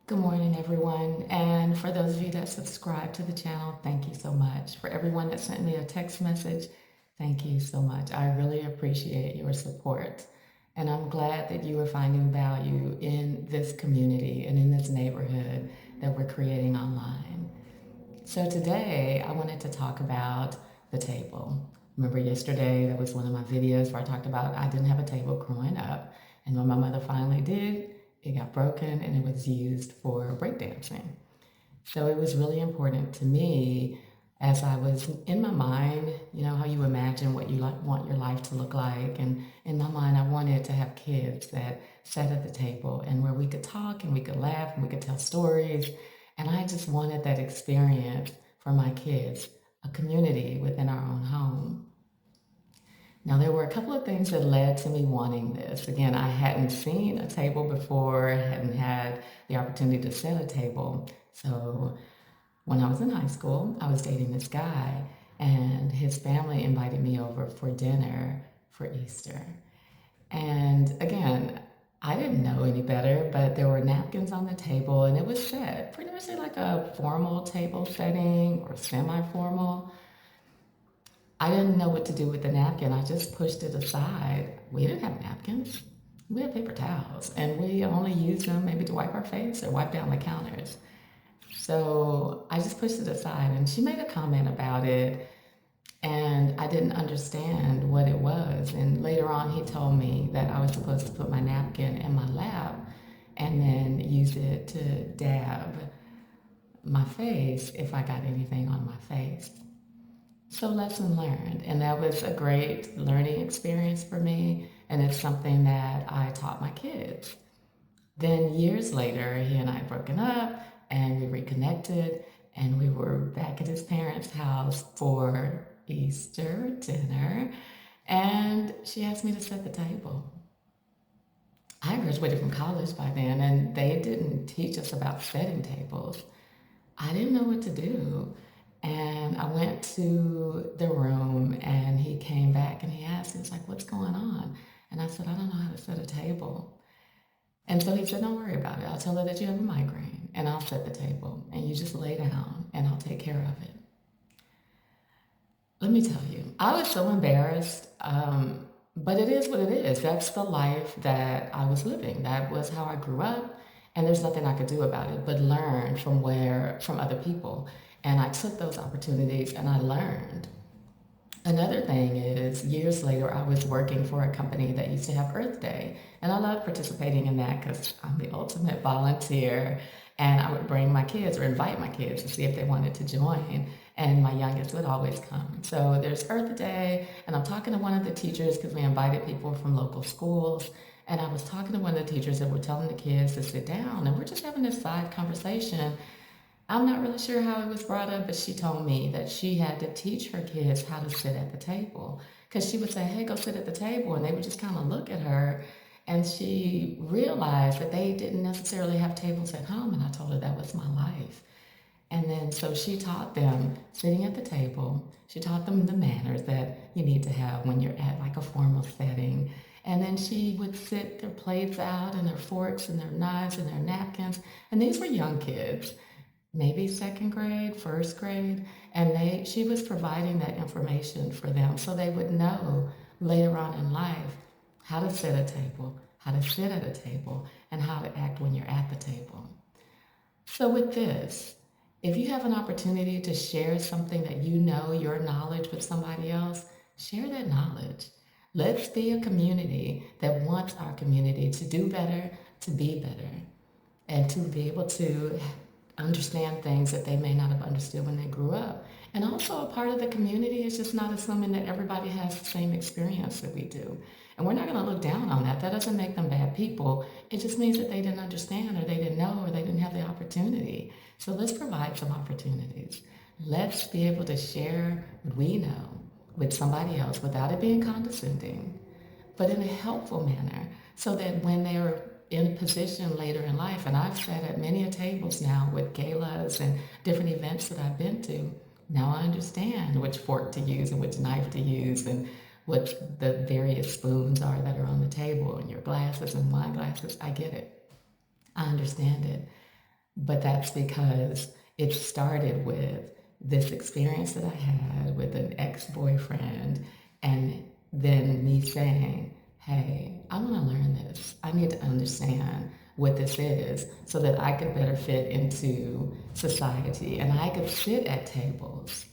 Good morning, everyone. And for those of you that subscribe to the channel, thank you so much. For everyone that sent me a text message, thank you so much. I really appreciate your support. And I'm glad that you are finding value in this community and in this neighborhood that we're creating online. So today I wanted to talk about the table. Remember yesterday, that was one of my videos where I talked about I didn't have a table growing up. And when my mother finally did, it got broken and it was used for breakdancing. So it was really important to me as I was in my mind, you know, how you imagine what you want your life to look like. And in my mind, I wanted to have kids that sat at the table and where we could talk and we could laugh and we could tell stories. And I just wanted that experience for my kids, a community within our own home. Now, there were a couple of things that led to me wanting this. Again, I hadn't seen a table before, hadn't had the opportunity to set a table. So when I was in high school, I was dating this guy, and his family invited me over for dinner for Easter. And again, I didn't know any better, but there were napkins on the table, and it was set pretty much like a formal table setting or semi formal. I didn't know what to do with the napkin. I just pushed it aside. We didn't have napkins. We had paper towels, and we only used them maybe to wipe our face or wipe down the counters. So I just pushed it aside, and she made a comment about it, and I didn't understand what it was. And later on, he told me that I was supposed to put my napkin in my lap and then use it to dab my face if I got anything on my face. So, lesson learned. And that was a great learning experience for me. And it's something that I taught my kids. Then, years later, he and I had broken up and we reconnected. And we were back at his parents' house for Easter dinner. And she asked me to set the table. I graduated from college by then, and they didn't teach us about setting tables. I didn't know what to do. And I went to the room and he came back and he asked, he was like, what's going on? And I said, I don't know how to set a table. And so he said, don't worry about it. I'll tell her that you have a migraine and I'll set the table and you just lay down and I'll take care of it. Let me tell you, I was so embarrassed, but it is what it is. That's the life that I was living. That was how I grew up, and there's nothing I could do about it but learn from other people. And I took those opportunities and I learned. Another thing is, years later, I was working for a company that used to have Earth Day. And I loved participating in that because I'm the ultimate volunteer. And I would bring my kids or invite my kids to see if they wanted to join. And my youngest would always come. So there's Earth Day, and I'm talking to one of the teachers because we invited people from local schools. And I was talking to one of the teachers that were telling the kids to sit down. And we're just having this side conversation. I'm not really sure how it was brought up, but she told me that she had to teach her kids how to sit at the table. Because she would say, hey, go sit at the table. And they would just kind of look at her. And she realized that they didn't necessarily have tables at home. And I told her that was my life. And then so she taught them sitting at the table. She taught them the manners that you need to have when you're at like a formal setting. And then she would sit their plates out and their forks and their knives and their napkins. And these were young kids, maybe second grade, first grade, and she was providing that information for them so they would know later on in life how to set a table, how to sit at a table, and how to act when you're at the table. So with this, if you have an opportunity to share something that you know, your knowledge with somebody else, share that knowledge. Let's be a community that wants our community to do better, to be better, and to be able to understand things that they may not have understood when they grew up. And also, a part of the community is just not assuming that everybody has the same experience that we do. And we're not going to look down on that. That doesn't make them bad people. It just means that they didn't understand, or they didn't know, or they didn't have the opportunity. So let's provide some opportunities. Let's be able to share what we know with somebody else without it being condescending, but in a helpful manner, so that when they're in a position later in life, and I've sat at many a tables now with galas and different events that I've been to, now I understand which fork to use and which knife to use and what the various spoons are that are on the table and your glasses and wine glasses. I get it. I understand it. But that's because it started with this experience that I had with an ex-boyfriend, and then me saying, hey, I want to learn this. I need to understand what this is so that I could better fit into society and I could sit at tables